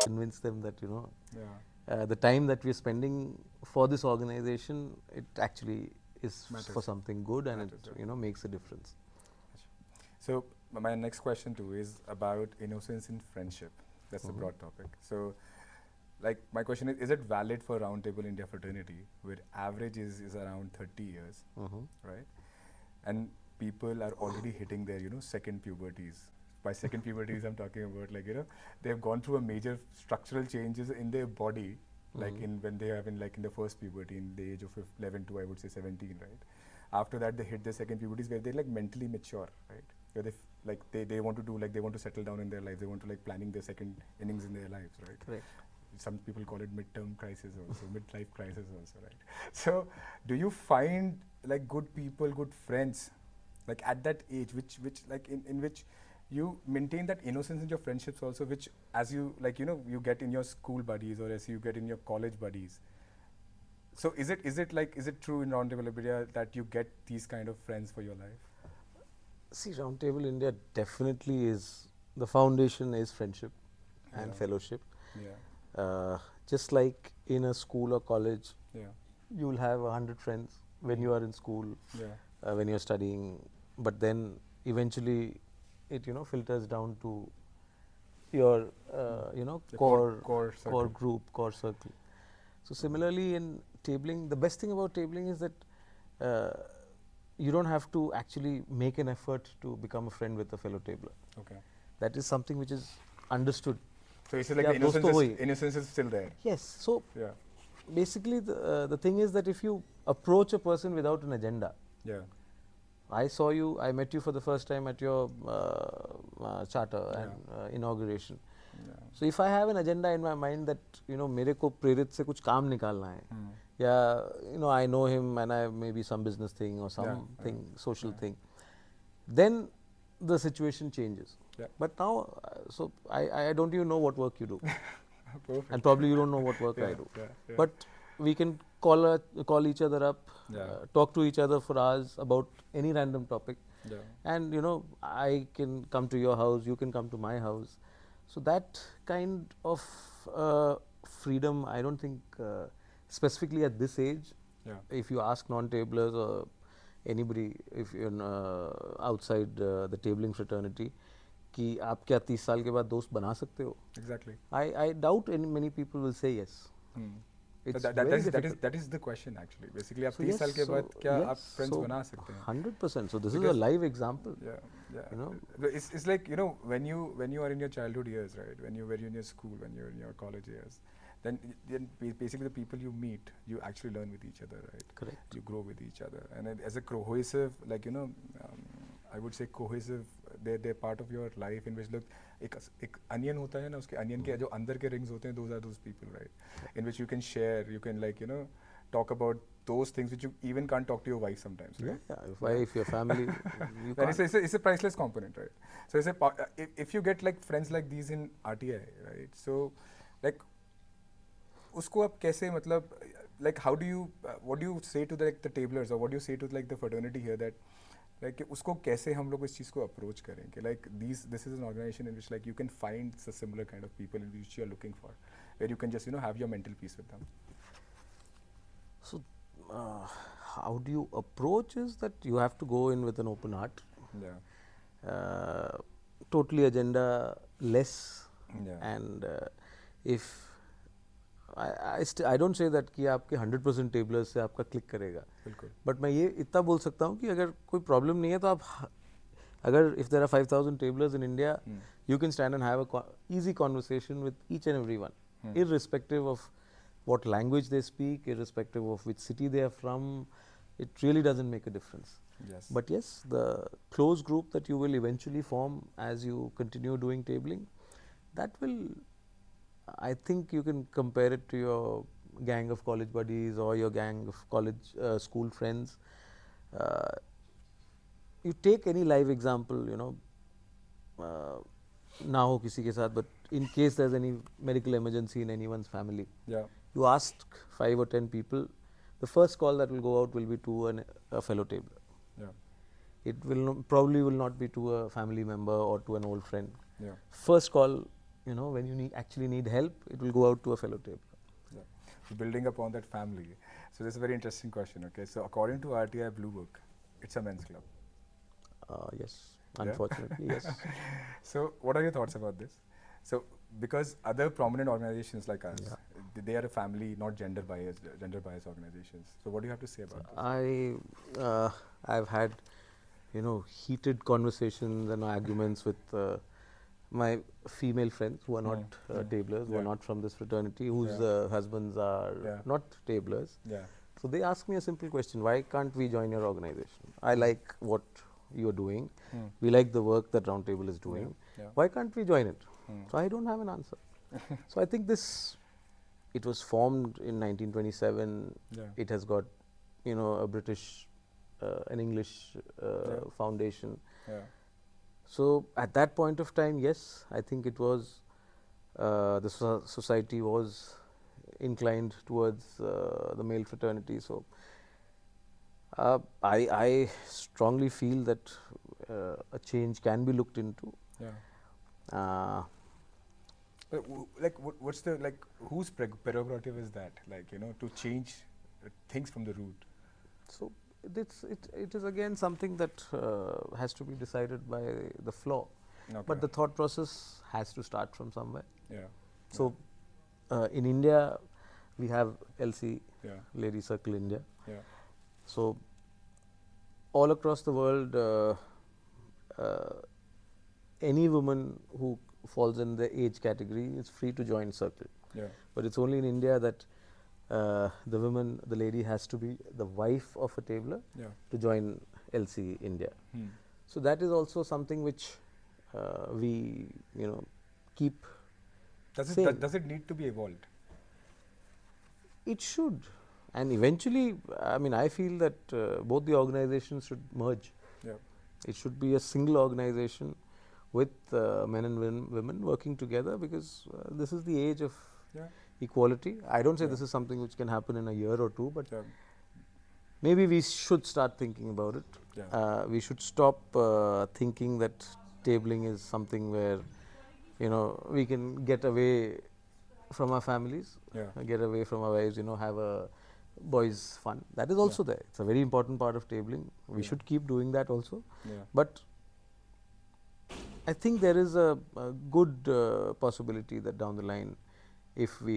Convince them that Yeah. the time that we're spending for this organization, it actually is Matters. for something good, and Matters, it yeah. makes a difference. So my next question too is about innocence in friendship. That's a broad topic. So, like my question is it valid for Roundtable India fraternity, where average is around 30 years, right? And people are already hitting their second puberties. By second puberties, I'm talking about they've gone through a major structural changes in their body, like when they have in the first puberty in the age of 11 to I would say 17, right? After that, they hit their second puberties where they're like mentally mature, right? Where they want to do they want to settle down in their lives. They want to planning their second innings in their lives, right? Correct. Some people call it midterm crisis also, midlife crisis also, right? So, do you find good people, good friends, at that age, which in which you maintain that innocence in your friendships also, which as you you get in your school buddies or as you get in your college buddies. So is it true in Roundtable India that you get these kind of friends for your life? See, Roundtable India definitely is, the foundation is friendship and Yeah. fellowship. Yeah. Just like in a school or college, Yeah. you will have 100 friends when you are in school, Yeah. when you're studying, but then eventually it filters down to your The core core circle. group, core circle. So similarly in tabling, the best thing about tabling is that you don't have to actually make an effort to become a friend with a fellow tabler. Okay. That is something which is understood. So it's like Yeah, the innocence dosto is, hoyi. innocence is still there. Yes. So Yeah. basically the thing is that if you approach a person without an agenda, Yeah. I saw you, I met you for the first time at your charter Yeah. and inauguration. Yeah. So if I have an agenda in my mind that मेरे को प्रेरित से कुछ काम निकालना है, या I know him and I maybe some business thing or something social thing, then the situation changes. Yeah. But now, so I don't even know what work you do, Perfect. and probably you don't know what work I do. Yeah. But we can call each other up, talk to each other for hours about any random topic, Yeah. and I can come to your house, you can come to my house. So that kind of freedom, I don't think specifically at this age, Yeah. if you ask non-tablers or anybody, if you're outside the tabling fraternity, कि आप क्या 30 साल के बाद दोस्त बना सकते हो? Exactly. I doubt many people will say yes. It's very difficult. That is the question actually. Basically, आप So 30 साल के बाद क्या yes, आप friends so बना सकते हैं? 100%. So this is a Because- live example. Yeah. It's like when you are in your childhood years, right? When you're in your school, when you're in your college years, then basically the people you meet, you actually learn with each other, right? Correct. You grow with each other, and then as a cohesive, I would say cohesive. They're part of your life in which एक onion होता है ना, उसके onion के जो अंदर के rings होते हैं, those are those people, right? In which you can share, you can talk about those things which you even can't talk to your wife sometimes, right? Yeah. If your family, you And can't. it's a priceless component, right? So if you get friends like these in RTI, right? So उसको आप कैसे how do you what do you say to the tablers, or what do you say to the fraternity here that उसको कैसे हम लोग इस चीज़ को approach करें कि this is an organization in which you can find the similar kind of people in which you are looking for, where you can just have your mental peace with them. how do you approach is that you have to go in with an open heart. Yeah. Totally agenda less. Yeah. And if I don't say that कि आपके 100% टेबलर्स से आपका click करेगा, बिल्कुल. But मैं ये इतना बोल सकता हूँ कि अगर कोई प्रॉब्लम नहीं है तो आप अगर if there are 5,000 tablers in India, you can stand and have a easy conversation with each and every one, irrespective of what language they speak, irrespective of which city they are from. It really doesn't make a difference. Yes. But yes, the close group that you will eventually form as you continue doing tabling, that will, I think you can compare it to your gang of college buddies or your gang of college school friends. You take any live example, you know, ना हो किसी के साथ, but in case there's any medical emergency in anyone's family, Yeah. you ask 5 or 10 people, the first call that will go out will be to a fellow tabler. Yeah. It will probably will not be to a family member or to an old friend. Yeah. First call, you know, when you actually need help, it will go out to a fellow tabler. Yeah. So building upon that family. So this is a very interesting question. Okay. So according to RTI Blue Book, it's a men's club. Yes, unfortunately, yes. So what are your thoughts about this? So because other prominent organizations like us, they are a family, not gender biased organizations. So what do you have to say about this? I've had, you know, heated conversations and arguments with my female friends who are not tablers, who are not from this fraternity, whose husbands are not tablers. Yeah. So they ask me a simple question: why can't we join your organization? I like what you are doing. We like the work that Round Table is doing. Why can't we join it? So I don't have an answer. So I think it was formed in 1927. It has got, you know, a British, an English foundation. So at that point of time, yes, I think it was, the society was inclined towards the male fraternity. So I strongly feel that a change can be looked into. Like what's the, like, whose prerogative is that, like, you know, to change things from the root? So it is again something that has to be decided by the floor. But the thought process has to start from somewhere. So in India we have LC, Lady Circle India. So all across the world, any woman who falls in the age category is free to join Circle. But it's only in India that the lady has to be the wife of a tabler to join LC India. So that is also something which we, you know, keep. Does it need to be evolved? It should. And eventually, I mean, I feel that both the organizations should merge. It should be a single organization with men and women working together, because this is the age of equality. I don't say this is something which can happen in a year or two, but maybe we should start thinking about it. We should stop thinking that tabling is something where, you know, we can get away from our families, get away from our wives, you know, have a boys fun. That is also there. It's a very important part of tabling. We should keep doing that also. But I think there is a good possibility that down the line, if we,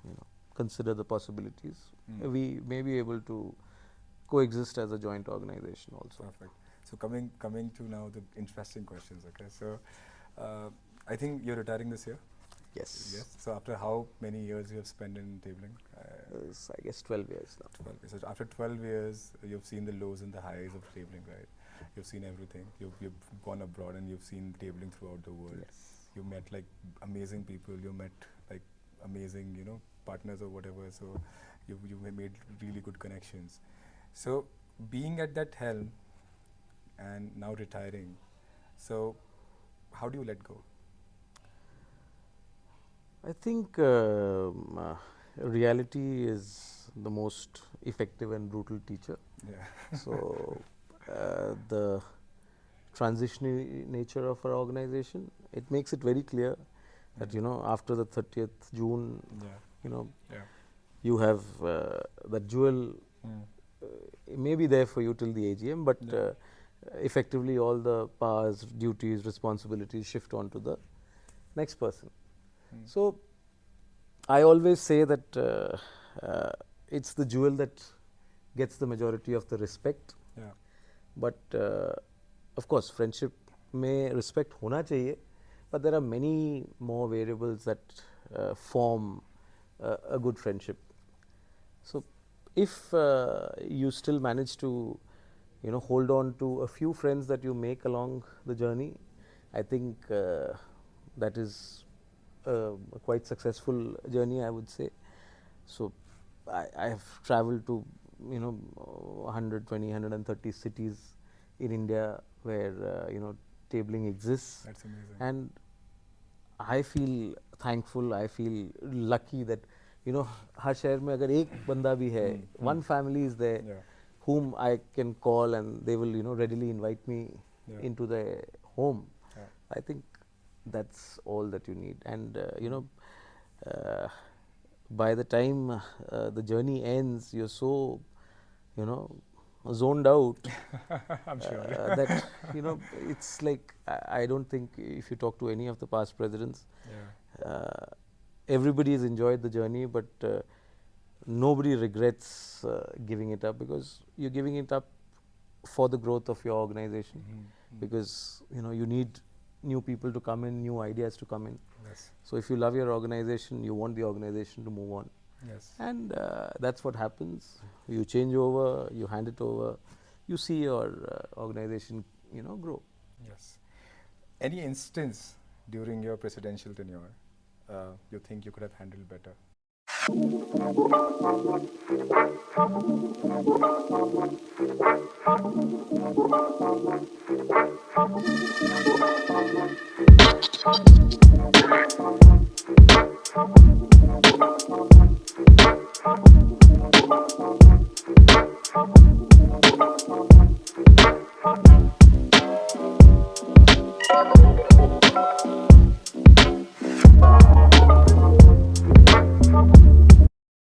you know, consider the possibilities, we may be able to coexist as a joint organization also. Perfect. So coming to now the interesting questions. Okay, so I think you're retiring this year. Yes. So after how many years you have spent in tabling? I guess 12 years now. 12 years. So after 12 years, you've seen the lows and the highs of tabling, right? You've seen everything. You've gone abroad and you've seen tabling throughout the world. You met like amazing people. You met like amazing, you know, partners or whatever. So you made really good connections. So being at that helm and now retiring, so how do you let go? I think reality is the most effective and brutal teacher. So the transitionary nature of our organization, it makes it very clear that, you know, after the 30th June, you know, you have that jewel may be there for you till the AGM, but effectively all the powers, duties, responsibilities shift on to the next person. So I always say that it's the jewel that gets the majority of the respect. Yeah. But of course, friendship may respect hona chahiye, but there are many more variables that form a good friendship. So if you still manage to, you know, hold on to a few friends that you make along the journey, I think that is a quite successful journey, I would say. So I have traveled to, you know, 120, 130 cities in India where you know, tabling exists. That's amazing. And I feel thankful, I feel lucky that, you know, हर शहर में अगर एक बंदा भी है, one family is there, Yeah. whom I can call and they will, you know, readily invite me into their home. Yeah. I think that's all that you need. And you know, by the time the journey ends, you're so, you know, zoned out I'm sure. that, you know, it's like I don't think if you talk to any of the past presidents, everybody has enjoyed the journey, but nobody regrets giving it up, because you're giving it up for the growth of your organization, because, you know, you need new people to come in, new ideas to come in. Yes. So if you love your organization, you want the organization to move on. Yes. And that's what happens. You change over, you hand it over, you see your organization, you know, grow. Yes. Any instance during your presidential tenure you think you could have handled better?